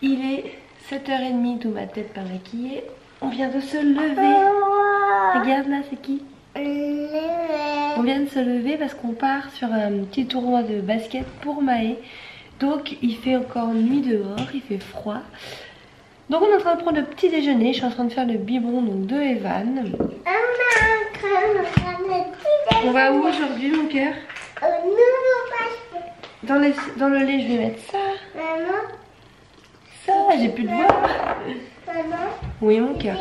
Il est 7h30, tout ma tête pas maquillée. On vient de se lever. Regarde là, c'est qui? On vient de se lever parce qu'on part sur un petit tournoi de basket pour Maë. Donc il fait encore nuit dehors, il fait froid. Donc on est en train de prendre le petit déjeuner. Je suis en train de faire le biberon donc de Evan. On va où aujourd'hui mon cœur? Dans le lait je vais mettre ça. Ça, j'ai plus de voix. Oui mon cœur.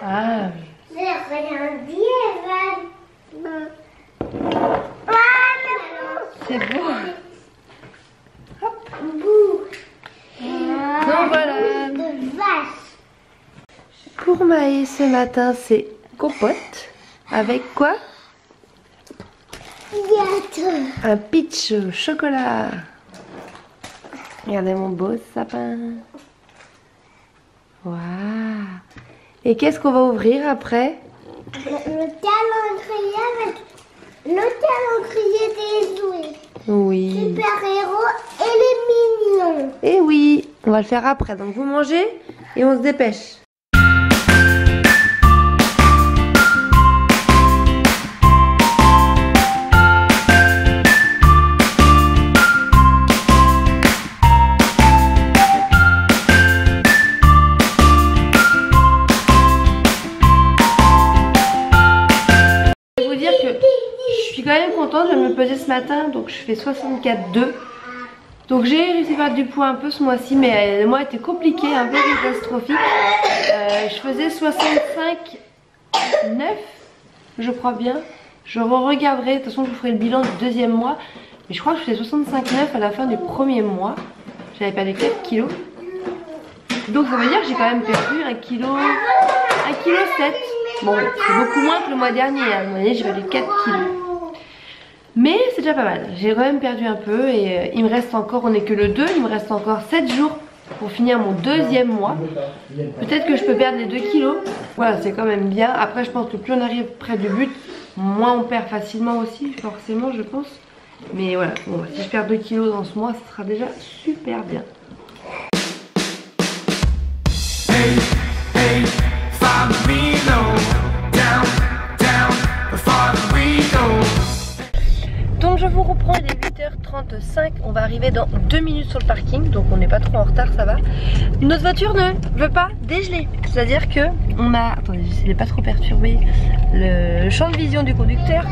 Ah. C'est beau. Hop. Donc voilà. Pour Maë ce matin c'est compote. Avec quoi? Un peach au chocolat. Regardez mon beau sapin. Waouh. Et qu'est-ce qu'on va ouvrir après? Le calendrier des jouets. Oui. Super-héros et les mignons. Et oui, on va le faire après. Donc vous mangez et on se dépêche. Je suis quand même contente, je viens de me peser ce matin, donc je fais 64,2. Donc j'ai réussi à perdre du poids un peu ce mois-ci, mais le mois était compliqué, un peu catastrophique. Je faisais 65,9, je crois bien. Je regarderai, de toute façon je vous ferai le bilan du deuxième mois. Mais je crois que je faisais 65,9 à la fin du premier mois. J'avais perdu 4 kilos. Donc ça veut dire que j'ai quand même perdu 1,7 kg. Bon, c'est beaucoup moins que le mois dernier. Le mois dernier j'ai perdu 4 kilos. Mais c'est déjà pas mal. J'ai quand même perdu un peu et il me reste encore, on n'est que le 2, il me reste encore 7 jours pour finir mon deuxième mois. Peut-être que je peux perdre les 2 kilos. Voilà, c'est quand même bien. Après je pense que plus on arrive près du but, moins on perd facilement aussi, forcément je pense. Mais voilà, bon, si je perds 2 kilos dans ce mois, ce sera déjà super bien. Hey, hey, follow me low, down, down, follow me low. Donc je vous reprends, il est 8h35, on va arriver dans 2 minutes sur le parking, donc on n'est pas trop en retard, ça va. Notre voiture ne veut pas dégeler, c'est-à-dire que on a, attendez, j'essaie de pas trop perturber le champ de vision du conducteur.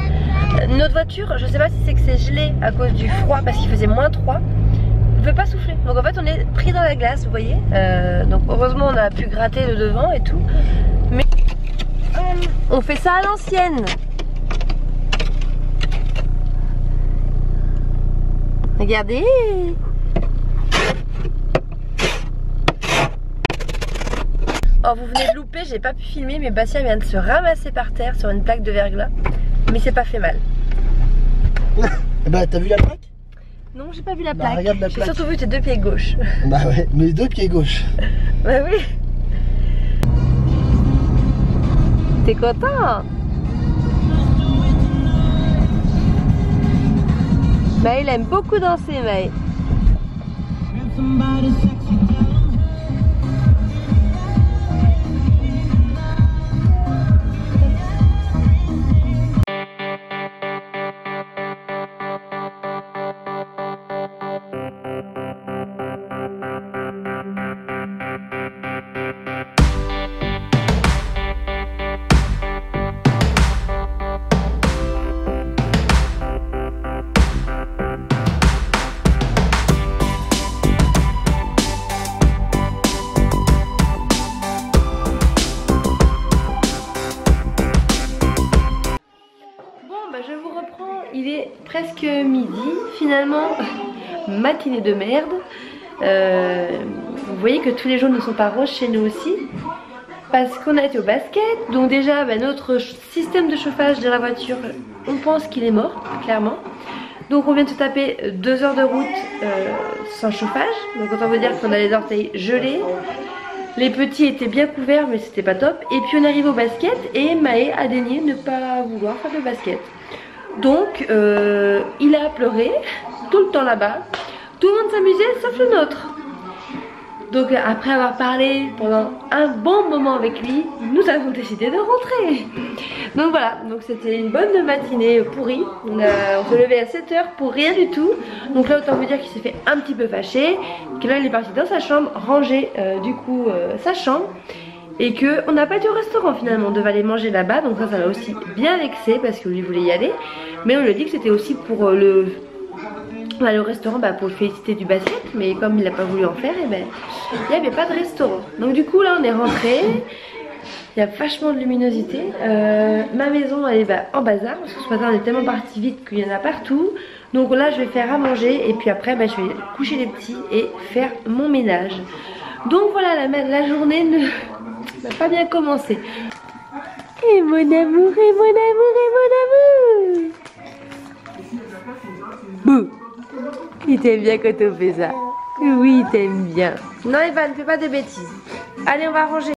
Notre voiture, je sais pas si c'est que c'est gelé à cause du froid parce qu'il faisait -3, ne veut pas souffler. Donc en fait on est pris dans la glace, vous voyez. Donc heureusement on a pu gratter le devant et tout, mais on fait ça à l'ancienne. Regardez. Oh, vous venez de louper, j'ai pas pu filmer, mais Bastien vient de se ramasser par terre sur une plaque de verglas. Mais c'est pas fait mal. Bah t'as vu la plaque? Non, j'ai pas vu la plaque. Bah, regarde la j'ai plaque. surtout vu tes 2 pieds gauches. Bah ouais, mes 2 pieds gauches. Bah oui. T'es content? Maë, il aime beaucoup danser, Maë. Il est presque midi, finalement, matinée de merde. Vous voyez que tous les jours ne sont pas roses chez nous aussi. Parce qu'on a été au basket, donc déjà notre système de chauffage de la voiture, on pense qu'il est mort, clairement. Donc on vient de se taper 2 heures de route sans chauffage, donc autant vous dire qu'on a les orteils gelés. Les petits étaient bien couverts mais c'était pas top. Et puis on arrive au basket et Maë a daigné ne pas vouloir faire de basket. Donc il a pleuré tout le temps là-bas. Tout le monde s'amusait sauf le nôtre. Donc après avoir parlé pendant un bon moment avec lui, nous avons décidé de rentrer. Donc voilà, donc c'était une bonne matinée pourrie. On se levait à 7 h pour rien du tout. Donc là autant vous dire qu'il s'est fait un petit peu fâché, que là il est parti dans sa chambre, ranger du coup sa chambre. Et qu'on n'a pas été au restaurant finalement, on devait aller manger là-bas. Donc ça l'a aussi bien vexé parce que lui voulait y aller. Mais on lui a dit que c'était aussi pour le restaurant pour le féliciter du basket. Mais comme il n'a pas voulu en faire, et il n'y avait pas de restaurant. Donc du coup là on est rentré. Il y a vachement de luminosité. Ma maison elle est en bazar parce que ce matin on est tellement parti vite qu'il y en a partout. Donc là je vais faire à manger et puis après je vais coucher les petits et faire mon ménage. Donc voilà, la journée n'a pas bien commencé. Et mon amour, et mon amour, et mon amour. Bouh. Il t'aime bien quand on fait ça. Oui, il t'aime bien. Non Eva, ne fais pas de bêtises. Allez, on va ranger.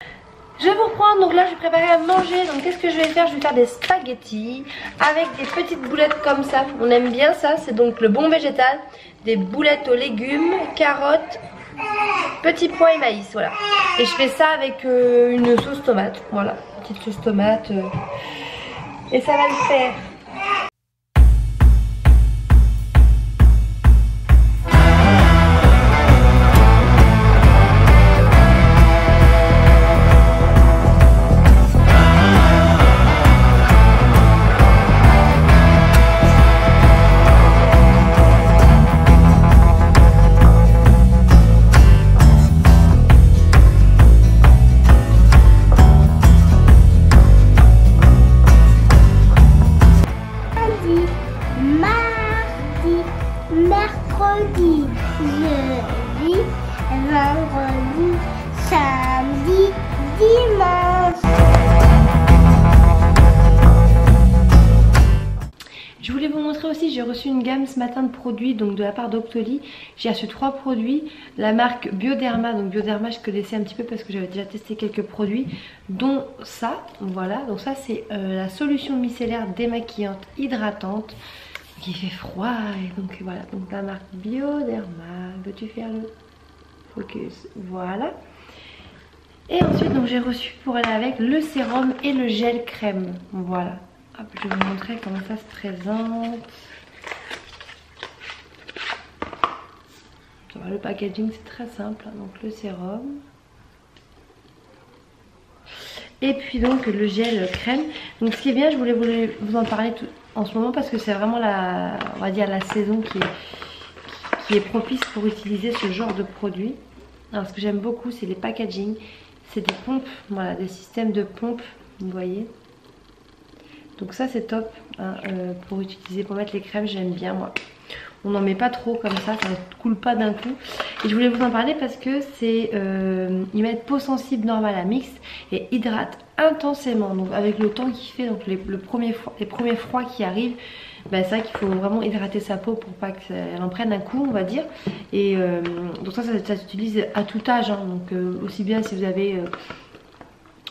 Je vais vous reprendre, donc là je vais préparer à manger. Donc qu'est-ce que je vais faire? Je vais faire des spaghettis avec des petites boulettes comme ça. On aime bien ça, c'est donc le bon végétal. Des boulettes aux légumes, carottes, petits pois et maïs, voilà. Et je fais ça avec une sauce tomate, voilà. Petite sauce tomate. Et ça va le faire. Mercredi, jeudi, vendredi, samedi, dimanche. Je voulais vous montrer aussi, j'ai reçu une gamme ce matin de produits donc de la part d'Octoly. J'ai reçu 3 produits, la marque Bioderma. Donc Bioderma je connaissais un petit peu parce que j'avais déjà testé quelques produits, dont ça, voilà. Donc ça c'est la solution micellaire démaquillante hydratante qui fait froid. Et donc voilà, donc la marque Bioderma. Veux-tu faire le focus? Voilà. Et ensuite donc j'ai reçu pour aller avec le sérum et le gel crème. Voilà. Hop, je vais vous montrer comment ça se présente. Le packaging c'est très simple. Donc le sérum. Et puis donc le gel crème. Donc ce qui est bien, je voulais vous en parler en ce moment parce que c'est vraiment on va dire la saison qui est propice pour utiliser ce genre de produit. Alors ce que j'aime beaucoup c'est les packaging. C'est des pompes, voilà, des systèmes de pompes, vous voyez. Donc ça c'est top hein, pour utiliser, pour mettre les crèmes, j'aime bien moi. On n'en met pas trop comme ça ne coule pas d'un coup. Et je voulais vous en parler parce que c'est ils mettent peau sensible normale à mix et hydrate intensément. Donc avec le temps qu'il fait, donc les premiers froids qui arrivent, c'est vrai qu'il faut vraiment hydrater sa peau pour pas qu'elle en prenne un coup, on va dire. Et donc ça s'utilise à tout âge hein, donc aussi bien si vous avez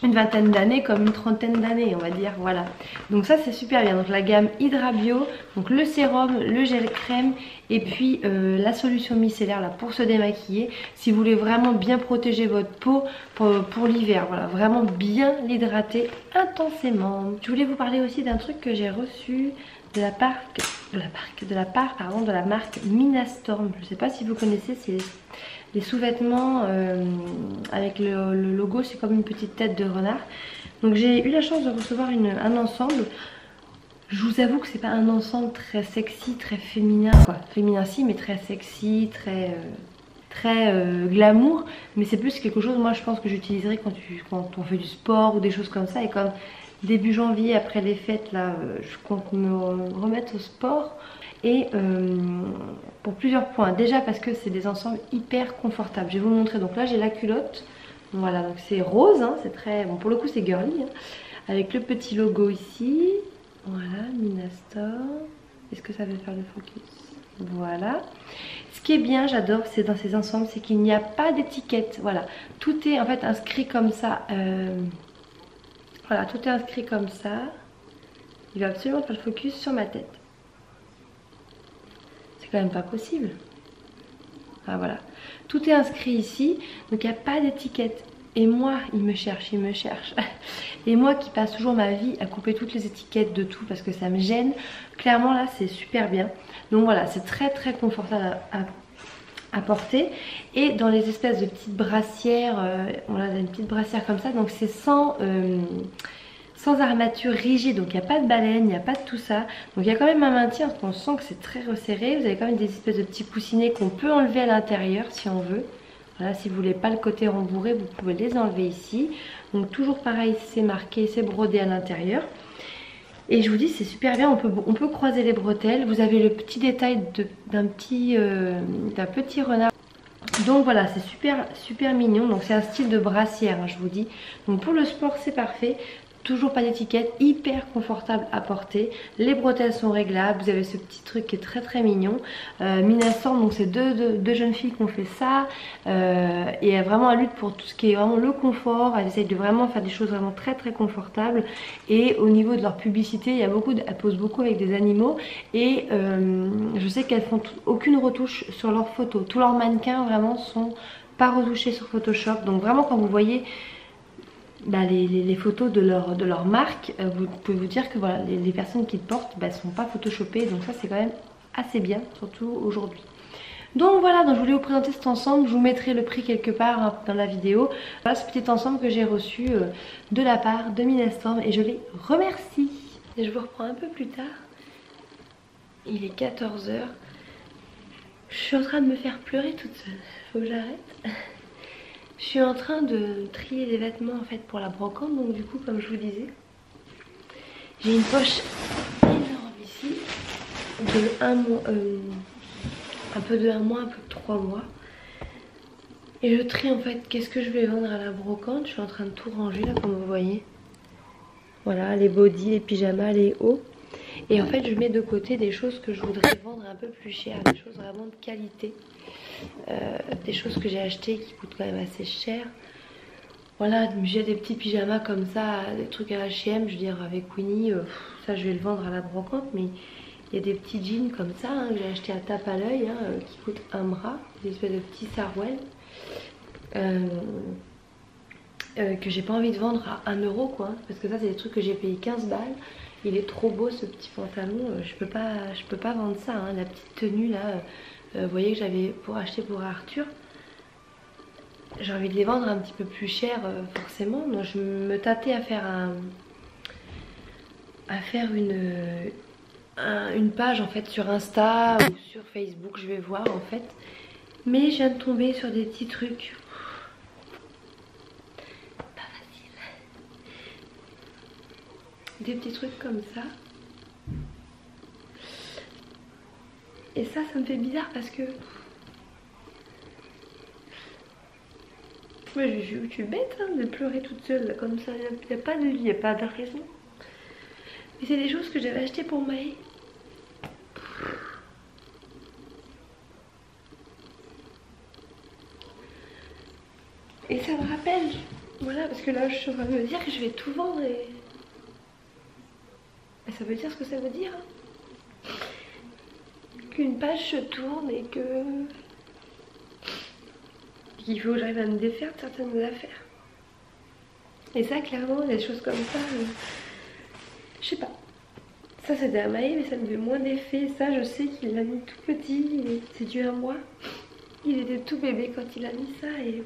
une vingtaine d'années comme une trentaine d'années, on va dire, voilà. Donc ça c'est super bien. Donc la gamme Hydra Bio, donc le sérum, le gel crème et puis la solution micellaire là pour se démaquiller. Si vous voulez vraiment bien protéger votre peau pour l'hiver, voilà, vraiment bien l'hydrater intensément. Je voulais vous parler aussi d'un truc que j'ai reçu de la marque Minastorm. Je sais pas si vous connaissez, c'est les sous-vêtements avec le logo, c'est comme une petite tête de renard. Donc j'ai eu la chance de recevoir un ensemble. Je vous avoue que c'est pas un ensemble très sexy, très féminin, quoi. Féminin si, mais très sexy, très glamour. Mais c'est plus quelque chose, moi je pense que j'utiliserai quand on fait du sport ou des choses comme ça. Et comme début janvier, après les fêtes, là, je compte me remettre au sport. Et pour plusieurs points. Déjà parce que c'est des ensembles hyper confortables. Je vais vous montrer. Donc là j'ai la culotte. Voilà, donc c'est rose, hein, c'est très... Bon pour le coup c'est girly. Hein, avec le petit logo ici. Voilà, Minastorm. Est-ce que ça veut faire le focus? Voilà. Ce qui est bien, j'adore, c'est dans ces ensembles, c'est qu'il n'y a pas d'étiquette. Voilà, tout est en fait inscrit comme ça. Voilà, tout est inscrit comme ça. Il va absolument faire le focus sur ma tête. C'est quand même pas possible. Enfin, voilà, tout est inscrit ici, donc il n'y a pas d'étiquette. Et moi, il me cherche. Et moi qui passe toujours ma vie à couper toutes les étiquettes de tout parce que ça me gêne, clairement là c'est super bien. Donc voilà, c'est très confortable à porter. Et dans les espèces de petites brassières, on a une petite brassière comme ça, donc c'est sans armature rigide, donc il n'y a pas de baleine, il n'y a pas de tout ça. Donc il y a quand même un maintien, parce qu'on sent que c'est très resserré. Vous avez quand même des espèces de petits coussinets qu'on peut enlever à l'intérieur si on veut. Voilà, si vous voulez pas le côté rembourré, vous pouvez les enlever ici. Donc toujours pareil, c'est marqué, c'est brodé à l'intérieur. Et je vous dis, c'est super bien, on peut croiser les bretelles. Vous avez le petit détail d'un petit renard. Donc voilà, c'est super mignon. Donc c'est un style de brassière, hein, je vous dis. Donc pour le sport, c'est parfait. Toujours pas d'étiquette, hyper confortable à porter. Les bretelles sont réglables, vous avez ce petit truc qui est très mignon. Minastorm, donc c'est deux jeunes filles qui ont fait ça. Et elles vraiment elles luttent pour tout ce qui est vraiment le confort. Elles essayent de vraiment faire des choses vraiment très confortables. Et au niveau de leur publicité, elles posent beaucoup avec des animaux. Et je sais qu'elles font aucune retouche sur leurs photos. Tous leurs mannequins vraiment sont pas retouchés sur Photoshop. Donc vraiment quand vous voyez les photos de leur marque, vous pouvez vous dire que voilà, les personnes qui le portent sont pas photoshopées, donc ça c'est quand même assez bien, surtout aujourd'hui. Donc voilà, donc je voulais vous présenter cet ensemble, je vous mettrai le prix quelque part hein, dans la vidéo. Voilà ce petit ensemble que j'ai reçu de la part de Minastorm et je les remercie. Et je vous reprends un peu plus tard, il est 14 h, je suis en train de me faire pleurer toute seule, faut que j'arrête. Je suis en train de trier les vêtements en fait pour la brocante, donc du coup comme je vous disais, j'ai une poche énorme ici de 1 mois, un peu de 1 mois, un peu de 3 mois. Et je trie en fait qu'est-ce que je vais vendre à la brocante. Je suis en train de tout ranger là comme vous voyez. Voilà, les bodys, les pyjamas, les hauts. Et en fait je mets de côté des choses que je voudrais vendre un peu plus cher, des choses vraiment de qualité. Des choses que j'ai achetées qui coûtent quand même assez cher. Voilà, j'ai des petits pyjamas comme ça, des trucs à H&M, je veux dire avec Winnie, ça je vais le vendre à la brocante, mais il y a des petits jeans comme ça hein, que j'ai acheté à tape à l'œil, hein, qui coûtent un bras, des espèces de petits sarouels, que j'ai pas envie de vendre à 1 € quoi, parce que ça c'est des trucs que j'ai payé 15 balles. Il est trop beau ce petit pantalon, je peux pas vendre ça, hein, la petite tenue là. Vous voyez que j'avais acheté pour Arthur. J'ai envie de les vendre un petit peu plus cher forcément. Donc je me tâtais à faire une page en fait sur Insta ou sur Facebook. Je vais voir en fait. Mais je viens de tomber sur des petits trucs. Pas facile. Des petits trucs comme ça. Et ça me fait bizarre parce que... Moi je suis bête hein, de pleurer toute seule comme ça. Il n'y a pas de raison. Mais c'est des choses que j'avais achetées pour Maë. Et ça me rappelle. Voilà, parce que là je suis en train de me dire que je vais tout vendre et ça veut dire ce que ça veut dire. Hein. Qu'une page se tourne et qu'il faut que j'arrive à me défaire de certaines affaires. Et ça clairement des choses comme ça, je sais pas. Ça c'était à Maë mais ça me fait moins d'effet. Ça je sais qu'il l'a mis tout petit, c'est dû à moi. Il était tout bébé quand il a mis ça et...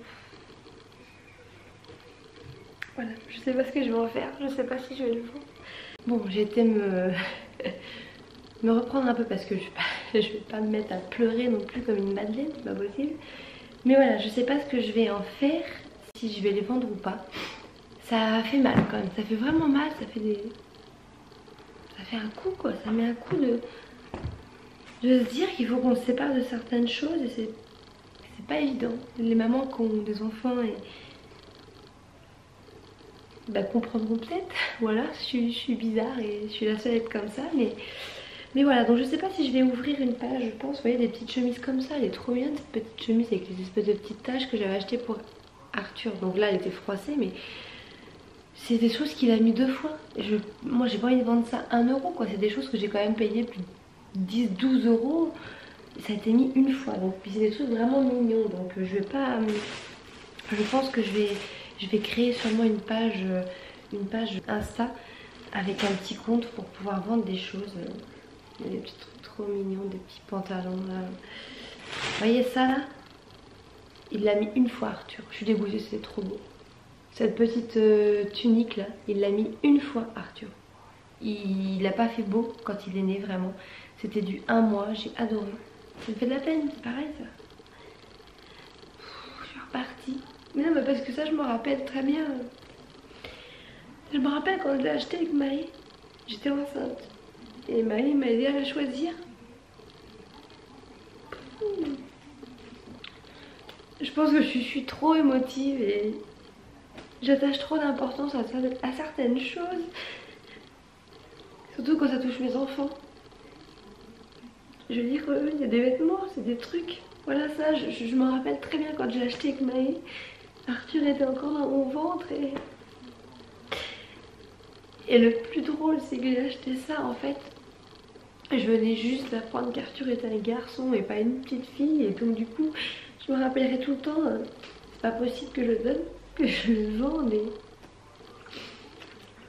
Voilà, je sais pas ce que je vais en faire, je sais pas si je vais le vendre. Bon, j'ai été me reprendre un peu parce que je vais pas me mettre à pleurer non plus comme une madeleine, c'est pas possible. Mais voilà, je sais pas ce que je vais en faire, si je vais les vendre ou pas. Ça fait mal quand même, ça fait vraiment mal, ça fait un coup quoi, ça met un coup de se dire qu'il faut qu'on se sépare de certaines choses et c'est pas évident. Les mamans qui ont des enfants et comprendront peut-être, voilà, je suis bizarre et je suis la seule à être comme ça, mais Mais voilà, donc je sais pas si je vais ouvrir une page, je pense. Vous voyez des petites chemises comme ça, elle est trop bien cette petite chemise avec les espèces de petites taches que j'avais achetées pour Arthur. Donc là elle était froissée, mais c'est des choses qu'il a mis 2 fois. Moi j'ai pas envie de vendre ça 1 euro quoi, c'est des choses que j'ai quand même payé plus de 10-12 euros. Ça a été mis 1 fois, donc puis c'est des trucs vraiment mignons. Donc je vais pas... Je pense que je vais créer sûrement une page Insta avec un petit compte pour pouvoir vendre des choses. Il y a des petits trucs trop mignons, des petits pantalons là. Vous voyez ça là? Il l'a mis 1 fois Arthur. Je suis dégoûtée, c'est trop beau. Cette petite tunique là, il l'a mis 1 fois Arthur. Il n'a pas fait beau quand il est né vraiment. C'était du 1 mois, j'ai adoré. Ça me fait de la peine, c'est pareil ça. Je suis repartie. Mais non mais parce que ça je me rappelle très bien. Je me rappelle quand je l'ai acheté avec Maë, j'étais enceinte. Et Maë m'a aidé à la choisir. Je pense que je suis trop émotive et j'attache trop d'importance à certaines choses. Surtout quand ça touche mes enfants. Je veux dire, il y a des vêtements, c'est des trucs. Voilà ça, je me rappelle très bien quand j'ai acheté avec Maë. Arthur était encore dans mon ventre et le plus drôle c'est que j'ai acheté ça en fait. Je venais juste d'apprendre qu'Arthur était un garçon et pas une petite fille. Et donc du coup je me rappellerai tout le temps, c'est pas possible que je le donne, que je le vende.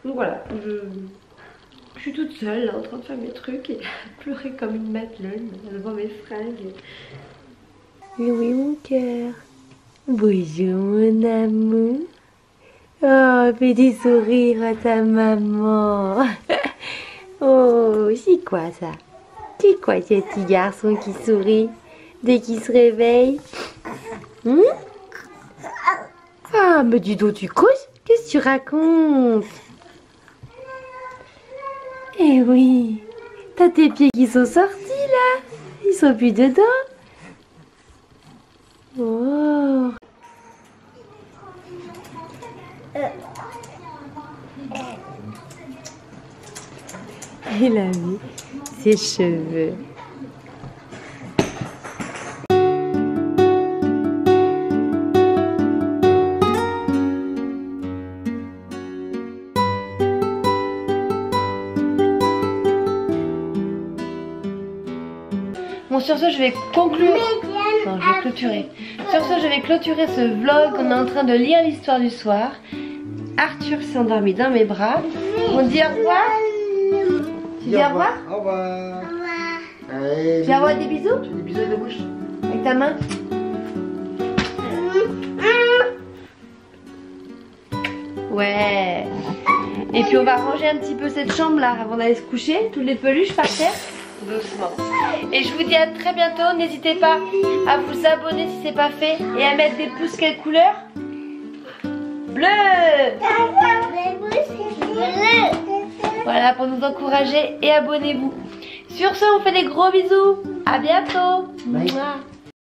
Donc voilà, je suis toute seule là, en train de faire mes trucs et pleurer comme une madeleine devant mes fringues. Louis mon cœur. Bonjour mon amour. Oh, petit sourire à ta maman. Oh, c'est quoi ça? C'est quoi ce petit garçon qui sourit dès qu'il se réveille? Ah, mais dis donc, tu causes? Qu'est-ce que tu racontes? Eh oui, t'as tes pieds qui sont sortis là. Ils sont plus dedans. Oh. Il a mis ses cheveux. Bon, sur ce, je vais conclure. Non, je vais clôturer. Sur ce, je vais clôturer ce vlog. On est en train de lire l'histoire du soir. Arthur s'est endormi dans mes bras. On dit au revoir. Tu dis au revoir? Au revoir. Tu dis au revoir, des bisous? Des bisous de bouche. Avec ta main. Ouais. Et puis on va ranger un petit peu cette chambre là avant d'aller se coucher. Toutes les peluches par terre. Doucement. Et je vous dis à très bientôt. N'hésitez pas à vous abonner si c'est pas fait. Et à mettre des pouces quelle couleur? Bleu. Voilà pour nous encourager. Et abonnez-vous. Sur ce, on fait des gros bisous. À bientôt. Bye. Mouah.